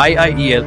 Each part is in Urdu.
IIEL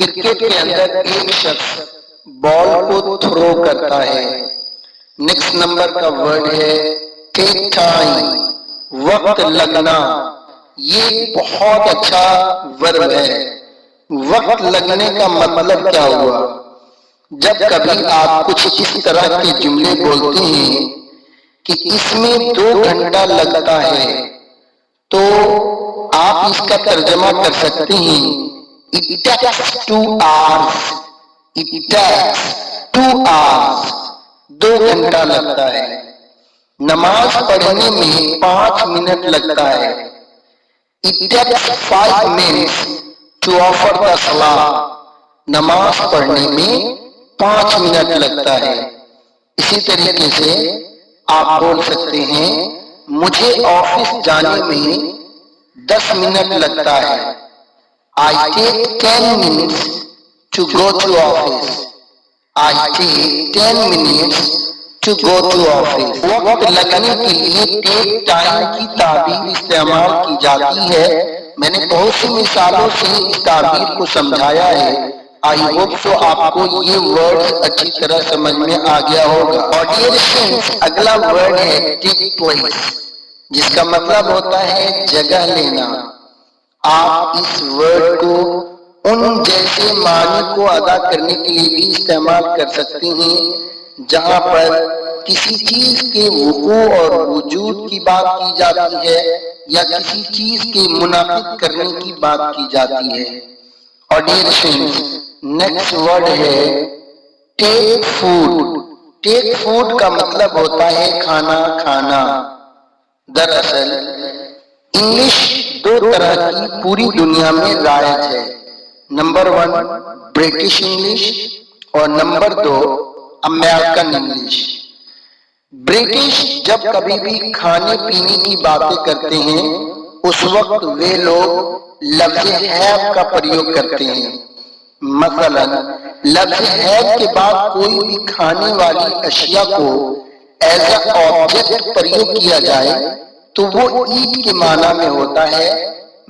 کرکٹ کے اندر ایک شخص بال کو تھرو کرتا ہے۔ نیکسٹ نمبر کا ورڈ ہے ٹیک ٹائم، وقت لگنا۔ یہ بہت اچھا ورب ہے۔ وقت لگنے کا مطلب کیا ہوا؟ جب کبھی آپ کچھ اس طرح کے جملے بولتے ہیں کہ اس میں 2 گھنٹہ لگتا ہے، تو آپ اس کا ترجمہ کر سکتے ہیں It takes 2 hours. It takes 2 hours. 2 گھنٹہ لگتا ہے۔ نماز پڑھنے میں 5 منٹ لگتا ہے۔ It takes 5 minutes to offer the salah. نماز پڑھنے میں 5 منٹ لگتا ہے۔ اسی طریقے سے آپ بول سکتے ہیں مجھے آفس جانے میں 10 منٹ لگتا ہے۔ I take 10 minutes to go to office. I take 10 minutes to go to office. وقت لگنے کے لیے ٹیک ٹائم کی تعبیر استعمال کی جاتی ہے۔ میں نے بہت سی مثالوں سے اس تعبیر کو سمجھایا ہے۔ آئی ہوپ سو آپ کو یہ ورڈز اچھی طرح سمجھ میں آ گیا ہوگا۔ اور ڈیئر فرینڈز، اگلا ورڈ ہے ٹیک پلیس، جس کا مطلب ہوتا ہے جگہ لینا۔ آپ اس ورڈ کو ان جیسے معنی کو ادا کرنے کے لیے بھی استعمال کر سکتے ہیں جہاں پر کسی چیز کے وقوع اور وجود کی بات کی جاتی ہے یا کسی چیز کے منعقد کرنے کی بات کی جاتی ہے۔ اور ڈیئر فرینڈز، نیکسٹ ورڈ ہے ٹیک فوڈ۔ ٹیک فوڈ کا مطلب ہوتا ہے کھانا کھانا۔ دراصل انگلش 2 طرح کی پوری دنیا میں رائج ہے۔ نمبر 1 برٹش انگلش اور نمبر 2 امریکن انگلش۔ برٹش جب کبھی بھی کھانے پینے کی باتیں کرتے ہیں اس وقت وہ لوگ لفظ ہیو کا پریوگ کرتے ہیں۔ مثلا لفظ ہیو کے بعد کوئی بھی کھانے والی اشیاء کو ایز اے آبجیکٹ پریوگ کیا جائے تو وہ ایٹ کے معنی میں ہوتا ہے۔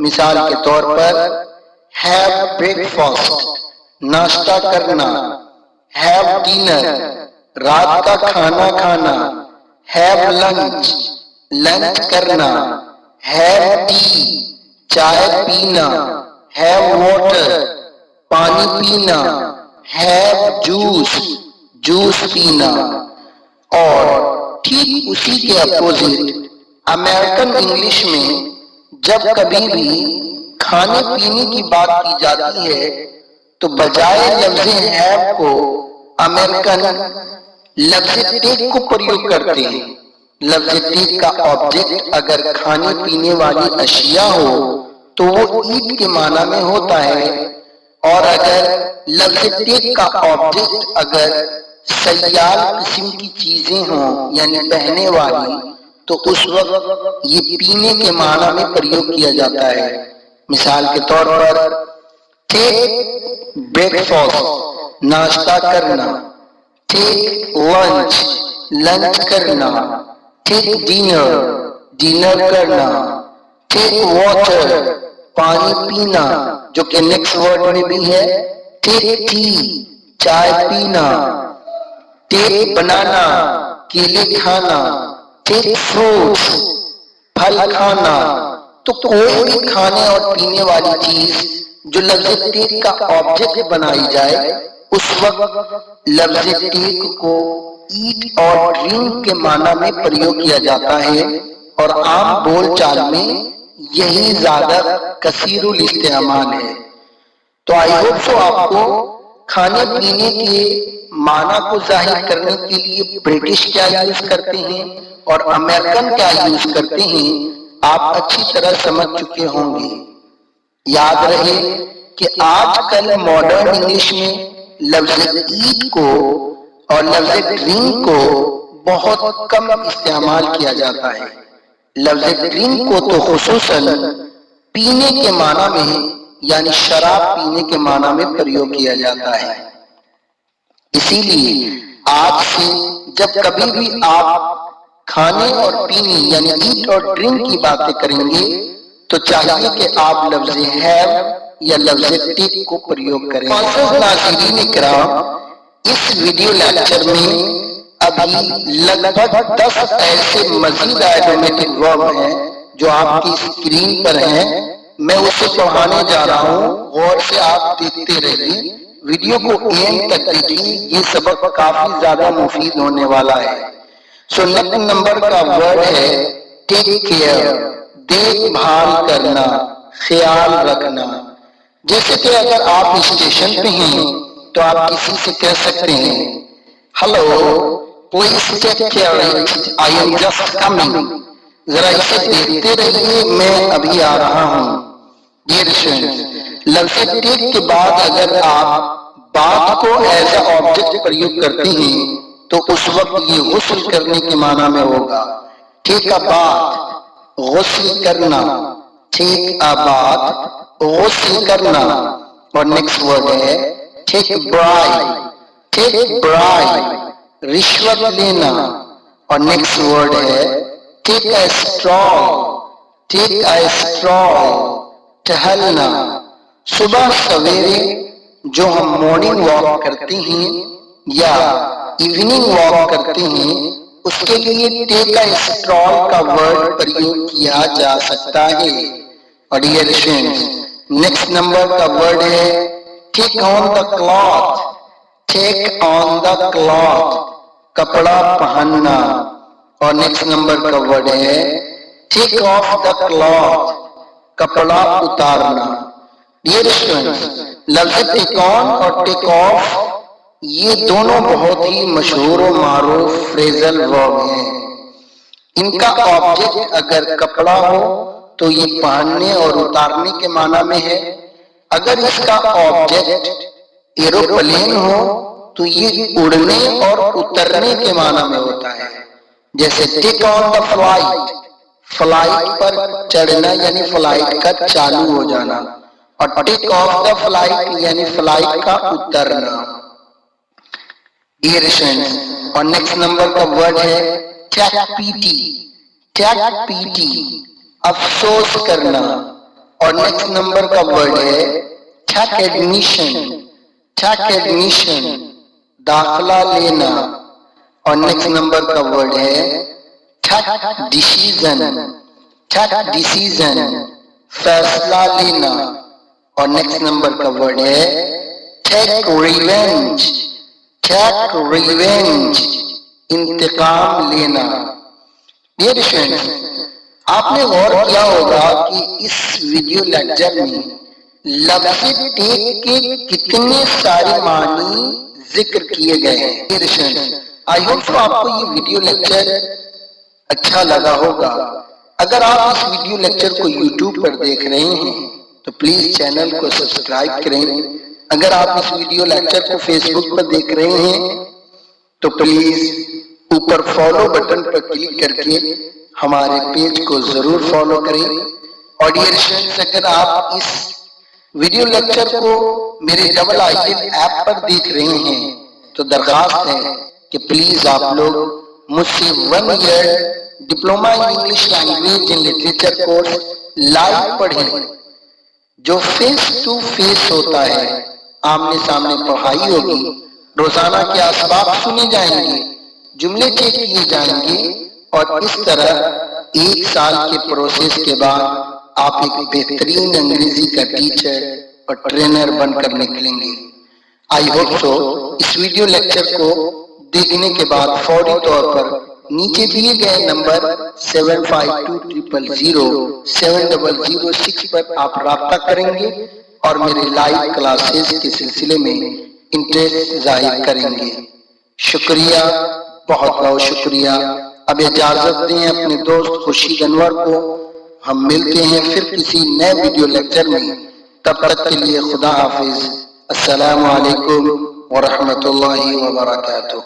مثال کے طور پر ہیو بریک فاسٹ، ناشتہ کرنا، ہیو ڈنر، رات کا کھانا کھانا، ہیو لنچ، لنچ کرنا، ہیو ٹی، چائے پینا، ہیو واٹر، پانی پینا، ہیو جوس، جوس پینا۔ اور ٹھیک اسی کے اپوزٹ امریکن انگلش میں جب کبھی بھی کھانے پینے کی بات کی جاتی ہے تو بجائے لفظ ہیو کو امریکن لفظ ٹیک کو پریوگ کرتے ہیں۔ لفظ ٹیک کا آبجیکٹ اگر کھانے پینے والی اشیاء ہو تو وہ ایٹ کے معنی میں ہوتا ہے، اور اگر لفظ ٹیک کا آبجیکٹ اگر سیال قسم کی چیزیں ہوں یعنی بہنے والی تو اس وقت یہ پینے کے معنی میں پریوگ کیا جاتا ہے۔ مثال کے طور پر ٹیک بریک فاسٹ، ناشتہ کرنا، ٹیک لنچ، لنچ کرنا، ٹیک ڈنر، ڈنر کرنا، ٹیک واٹر، پانی پینا، جو کہ نیکسٹ ورڈ میں بھی ہے ٹیک ٹی، چائے پینا، ٹیک بنانا، کیلے کھانا، ٹیک فروٹس، پھل کھانا۔ تو کوئی بھی کھانے اور پینے والی چیز جو لفظ ٹیک کا آبجیکٹ بنائی جائے اس وقت لفظ ٹیک کو ایٹ اور ڈرنک کے معنی میں پریوگ کیا جاتا ہے، اور عام بول چال میں یہی زیادہ کثیر الاستعمال ہے۔ تو آئی ہوپ سو آپ کو کھانے پینے کے معنی کو ظاہر کرنے کے لیے برٹش کیا یوز کرتے ہیں اور امریکن کیا یوز کرتے ہیں آپ اچھی طرح سمجھ چکے ہوں گے۔ یاد رہے کہ آج کل ماڈرن انگلش میں لفظ ایٹ کو اور لفظ ڈرنک کو بہت کم استعمال کیا جاتا ہے۔ لفظ ڈرنک کو تو خصوصاً پینے کے معنی میں یعنی شراب پینے کے معنی میں پریوگ کیا جاتا ہے۔ اسی لیے آج سے جب کبھی بھی آپ کھانے اور پینے یعنی ایٹ اور ڈرنک کی باتیں کریں گے تو چاہیے کہ آپ لفظ ہیو یا لفظ ٹیک کو پریوگ کریں۔ معزز ناظرین اکرام، اس ویڈیو لیکچر میں ابھی لگ بھگ 10 ایسے مزید آئیڈیومیٹک ورب ہیں جو آپ کی اسکرین پر ہیں، میں اسے پڑھانے جا رہا ہوں، غور سے آپ دیکھتے رہیے، ویڈیو کو اینڈ تک دیکھیے، یہ سبق کافی زیادہ مفید ہونے والا ہے۔ سو نمبر کا ورڈ ہے ٹیک کیئر، دیکھ بھال کرنا، خیال رکھنا۔ جیسے کہ اگر آپ اسٹیشن پہ ہیں تو آپ کسی سے کہہ سکتے ہیں hello please take care I am just coming, ذرا اسے دیکھتے رہیے میں ابھی آ رہا ہوں۔ ڈیئر اسٹوڈنٹس، لفظ ٹیک کے بعد اگر آپ بات کو ایز اے آبجیکٹ پریوگ کرتے ہیں تو اس وقت یہ غسل کرنے کے معنی میں ہوگا۔ ٹیک بات، غسل کرنا، ٹیک بات، غسل کرنا۔ اور نیکسٹ ورڈ ہے ٹیک برائب، ٹیک برائب، رشوت لینا۔ اور نیکسٹ ورڈ ہے ٹیک اے اسٹرال، ٹیک اے اسٹرال، ٹہلنا۔ صبح سویرے جو ہم مارننگ واک کرتے ہیں یا ایوننگ واک کرتے ہیں، اس کے لیے ٹیک اے اسٹرال کا ورڈ پریوگ کیا جا سکتا ہے۔ اور ڈیئر فرینڈز، نیکسٹ نمبر کا ورڈ ہے ٹیک آن دا کلاتھ، ٹیک آن دا کلاتھ، کپڑا پہننا۔ اور نیکسٹ نمبر کا ورڈ ہے ٹیک آف دا کلاتھ، کپڑا اتارنا۔ ڈیئر اسٹوڈنٹس، لفظ ٹیک آن اور ٹیک آف یہ دونوں بہت ہی مشہور و معروف فریزل ورب ہیں۔ ان کا آبجیکٹ اگر کپڑا ہو تو یہ پہننے اور اتارنے کے معنی میں ہے، اگر اس کا آبجیکٹ ایروپلین ہو تو یہ اڑنے اور اترنے کے معنی میں ہوتا ہے۔ جیسے ٹیک آن دا فلائٹ، فلائٹ پر چڑھنا یعنی فلائٹ کا چالو ہو جانا، اور ٹیک آف دا فلائٹ یعنی فلائٹ کا اترنا۔ ڈیئر فرینڈز، اور نیکسٹ نمبر کا ورڈ ہے ٹیک پیٹی، ٹیک پیٹی، افسوس کرنا۔ اور نیکسٹ نمبر کا ورڈ ہے ٹیک ایڈمیشن، ٹیک ایڈمیشن، داخلہ لینا۔ اور نیکسٹ نمبر کا ورڈ ہے ٹیک ڈیسیژن، ٹیک ڈیسیژن، فیصلہ لینا۔ اور نیکسٹ نمبر کا ورڈ ہے ٹیک ریونج، ٹیک ریونج، انتقام لینا۔ ڈیئر فرینڈز، آپ نے غور کیا ہوگا کہ اس ویڈیو لیکچر میں لفظ ٹیک کے کتنے سارے معنی ذکر کیے گئے ہیں۔ ڈیئر فرینڈز، آئی ہوپ تو آپ کو یہ ویڈیو لیکچر اچھا لگا ہوگا۔ اگر آپ اس ویڈیو لیکچر کو یوٹیوب پر دیکھ رہے ہیں تو پلیز چینل کو سبسکرائب کریں۔ اگر آپ اس ویڈیو لیکچر کو فیس بک پر دیکھ رہے ہیں تو پلیز اوپر فالو بٹن پر کلک کر کے ہمارے پیج کو ضرور فالو کریں۔ اور ڈیئر فرینڈز، اگر آپ اس ویڈیو لیکچر کو میرے ڈبل آئیکن ایپ پر دیکھ رہے ہیں تو درخواست ہے کہ پلیز آپ لوگ مجھ سے 1 year diploma in English language and literature course live پڑھیں، جو فیس ٹو فیس ہوتا ہے، آمنے سامنے پڑھائی ہوگی، روزانہ کے اسباق سنے جائیں گے، جملے چیک کیے جائیں گے، اور اس طرح 1 سال کے پروسیس کے بعد آپ ایک بہترین انگریزی کا ٹیچر اور ٹرینر بن کر نکلیں گے۔ آئی ہوپ سو اس ویڈیو لیکچر کو دیکھنے کے بعد فوری طور پر نیچے دیے گئے نمبر 7520070006 پر آپ رابطہ کریں گے اور میرے لائیو کلاسز کے سلسلے میں انٹرسٹ ظاہر کریں گے۔ شکریہ، بہت بہت شکریہ۔ اب اجازت دیں اپنے دوست خورشید انور کو، ہم ملتے ہیں پھر کسی نئے ویڈیو لیکچر میں، تب تک کے لیے خدا حافظ۔ السلام علیکم ورحمۃ اللہ وبرکاتہ۔